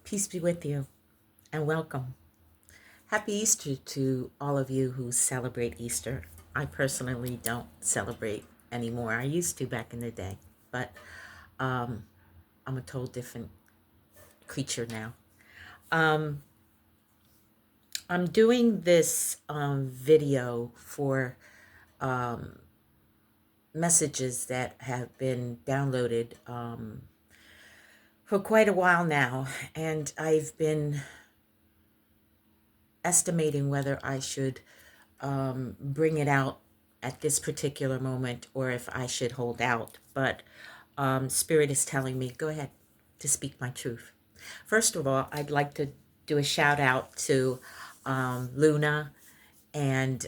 Peace be with you and welcome. Happy Easter to all of you who celebrate Easter. I personally don't celebrate anymore. I used to back in the day, but um, I'm a total different creature now. Um, I'm doing this video for um, messages that have been downloaded for quite a while now, and I've been estimating whether I should bring it out at this particular moment or if I should hold out. But Spirit is telling me, go ahead to speak my truth. First of all, I'd like to do a shout out to Luna and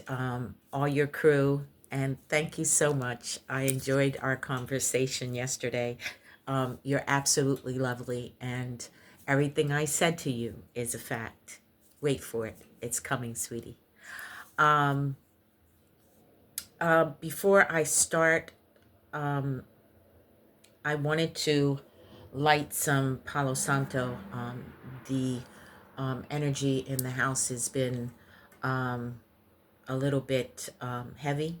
all your crew. And thank you so much. I enjoyed our conversation yesterday. You're absolutely lovely. And everything I said to you is a fact. Wait for it. It's coming, sweetie. Um, Before I start, um, I wanted to light some Palo Santo. The energy in the house has been um, a little bit heavy.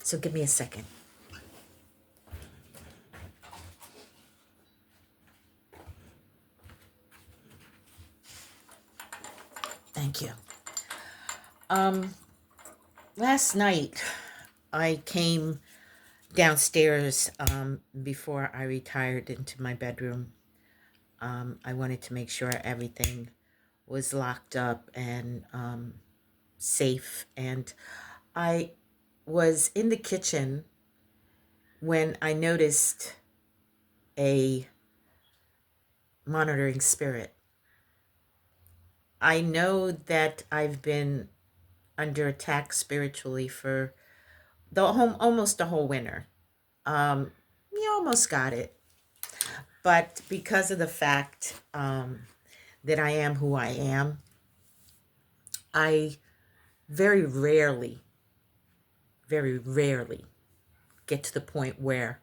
So give me a second. Thank you. Um, Last night, I came downstairs before I retired into my bedroom. I wanted to make sure everything was locked up and safe. And I was in the kitchen when I noticed a monitoring spirit. I know that I've been under attack spiritually for almost the whole winter. You almost got it. But because of the fact that I am who I am, I very rarely, very rarely get to the point where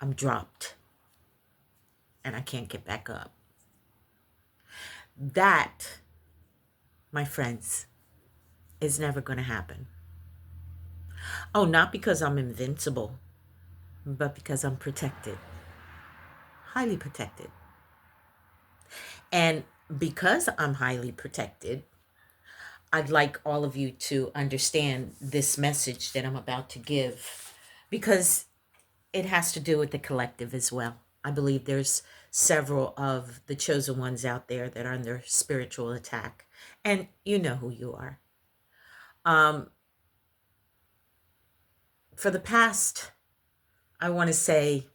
I'm dropped and I can't get back up. That, my friends, is never going to happen. Oh, not because I'm invincible, but because I'm protected, highly protected. And because I'm highly protected, I'd like all of you to understand this message that I'm about to give because it has to do with the collective as well. I believe there's several of the chosen ones out there that are under spiritual attack, and you know who you are. Um, for the past, I want to say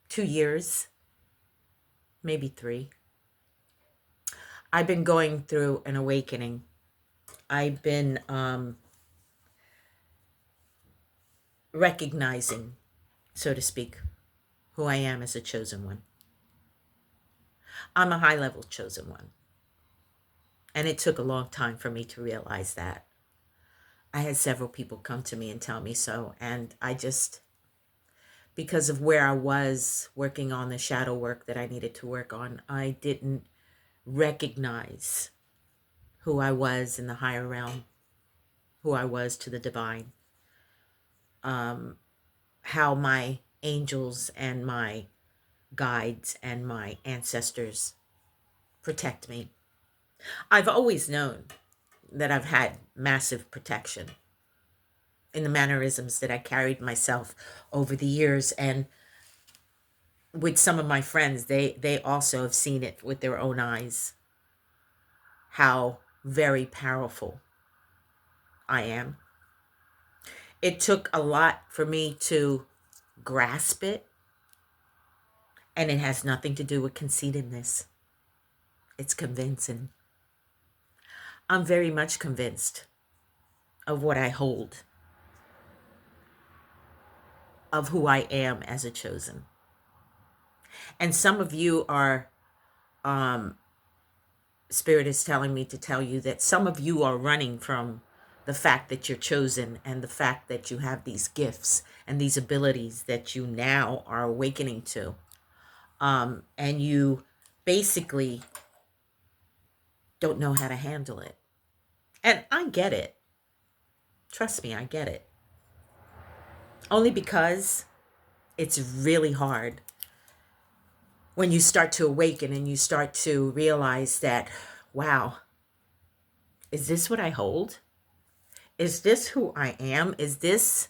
2 years, maybe three, I've been going through an awakening. I've been recognizing, so to speak, who I am as a chosen one. I'm a high level chosen one. And it took a long time for me to realize that. I had several people come to me and tell me so. And I just, because of where I was working on the shadow work that I needed to work on, I didn't recognize who I was in the higher realm, who I was to the divine, how my angels and my guides and my ancestors protect me. I've always known that I've had massive protection in the mannerisms that I carried myself over the years. And with some of my friends, they also have seen it with their own eyes, how very powerful I am. It took a lot for me to grasp it, and it has nothing to do with conceitedness. It's convincing. I'm very much convinced of what I hold, of who I am as a chosen. And some of you are, Spirit is telling me to tell you that some of you are running from the fact that you're chosen and the fact that you have these gifts and these abilities that you now are awakening to. and you basically don't know how to handle it. And I get it. Trust me, I get it. Only because it's really hard when you start to awaken and you start to realize that, wow, is this what I hold? Is this who I am? Is this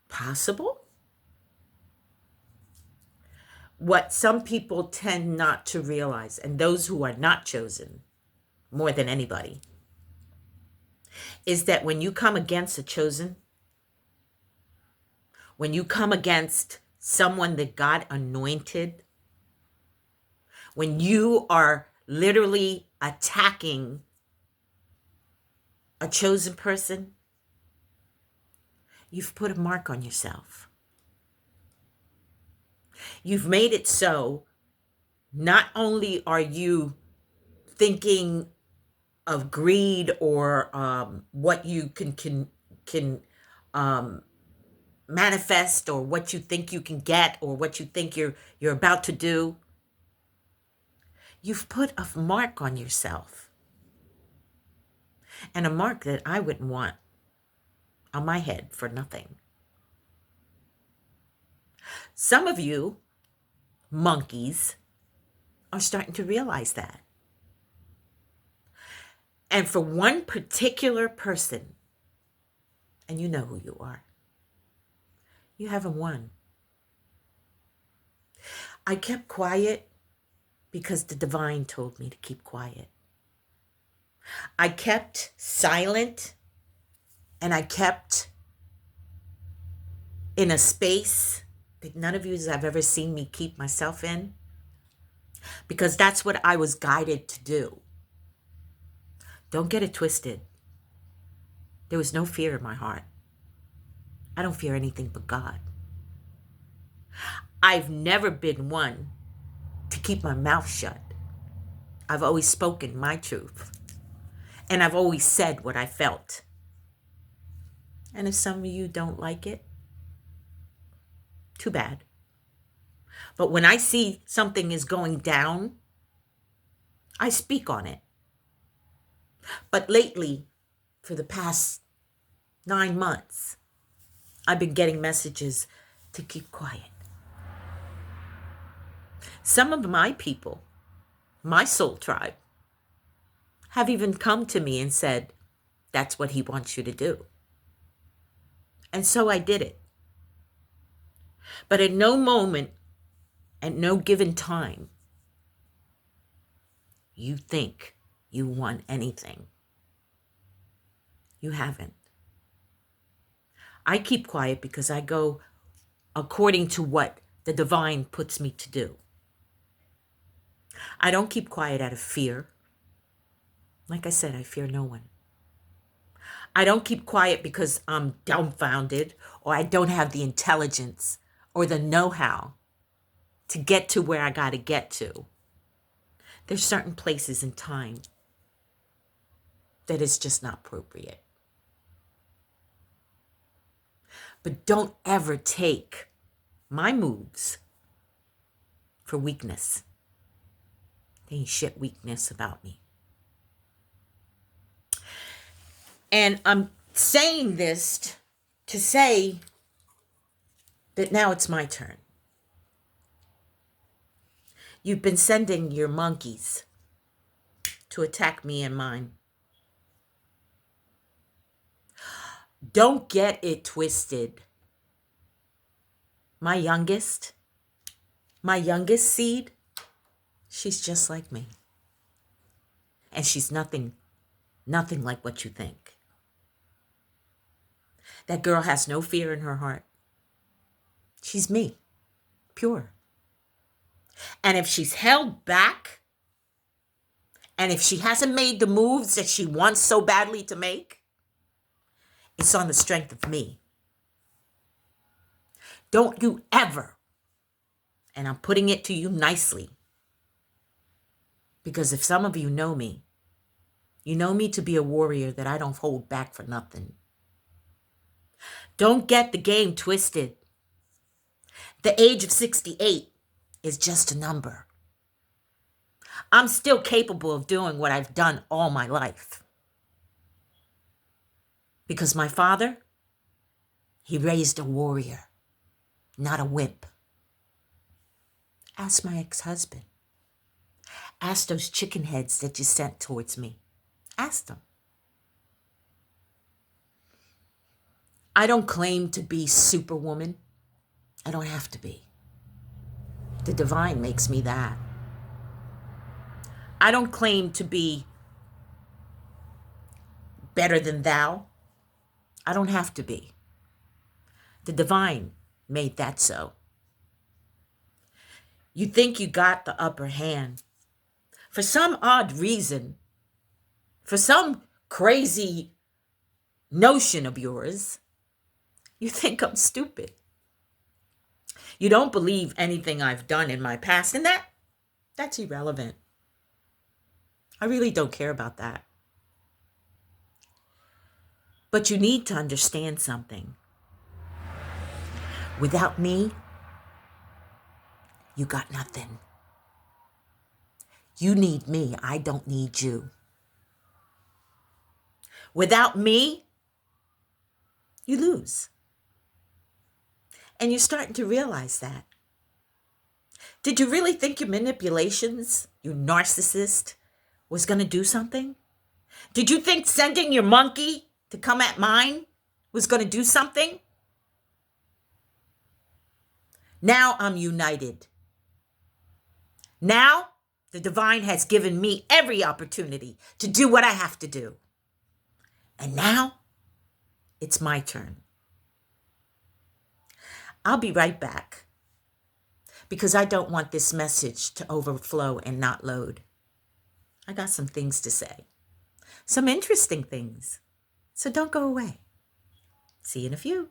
possible? What some people tend not to realize, and those who are not chosen more than anybody, is that when you come against a chosen, when you come against someone that God anointed, when you are literally attacking a chosen person, you've put a mark on yourself. You've made it so not only are you thinking of greed or what you can manifest, or what you think you can get, or what you think you're about to do, you've put a mark on yourself, and a mark that I wouldn't want on my head for nothing. Some of you monkeys are starting to realize that. And for one particular person, and you know who you are, you haven't won. I kept quiet because the divine told me to keep quiet. I kept silent, and I kept in a space that none of you have ever seen me keep myself in, because that's what I was guided to do. Don't get it twisted. There was no fear in my heart. I don't fear anything but God. I've never been one to keep my mouth shut. I've always spoken my truth. And I've always said what I felt. And if some of you don't like it, too bad. But when I see something is going down, I speak on it. But lately, for the past 9 months, I've been getting messages to keep quiet. Some of my people, my soul tribe, have even come to me and said, that's what he wants you to do. And so I did it. But at no moment, at no given time, you think you won anything. You haven't. I keep quiet because I go according to what the divine puts me to do. I don't keep quiet out of fear. Like I said, I fear no one. I don't keep quiet because I'm dumbfounded, or I don't have the intelligence or the know-how to get to where I got to get to. There's certain places in time that is just not appropriate. But don't ever take my moves for weakness. There ain't shit weakness about me. And I'm saying this to say that now it's my turn. You've been sending your monkeys to attack me and mine. Don't get it twisted. My youngest seed, she's just like me. And she's nothing like what you think. That girl has no fear in her heart. She's me, pure. And if she's held back, and if she hasn't made the moves that she wants so badly to make, it's on the strength of me. Don't you ever, and I'm putting it to you nicely, because if some of you know me to be a warrior that I don't hold back for nothing. Don't get the game twisted. The age of 68 is just a number. I'm still capable of doing what I've done all my life. Because my father, he raised a warrior, not a wimp. Ask my ex-husband. Ask those chicken heads that you sent towards me. Ask them. I don't claim to be Superwoman. I don't have to be. The divine makes me that. I don't claim to be better than thou. I don't have to be. The divine made that so. You think you got the upper hand. For some odd reason, for some crazy notion of yours, you think I'm stupid. You don't believe anything I've done in my past, and that's irrelevant. I really don't care about that. But you need to understand something. Without me, you got nothing. You need me. I don't need you. Without me, you lose. And you're starting to realize that. Did you really think your manipulations, you narcissist, was going to do something? Did you think sending your monkey to come at mine was going to do something? Now I'm united. Now the divine has given me every opportunity to do what I have to do. And now it's my turn. I'll be right back because I don't want this message to overflow and not load. I got some things to say, some interesting things. So don't go away. See you in a few.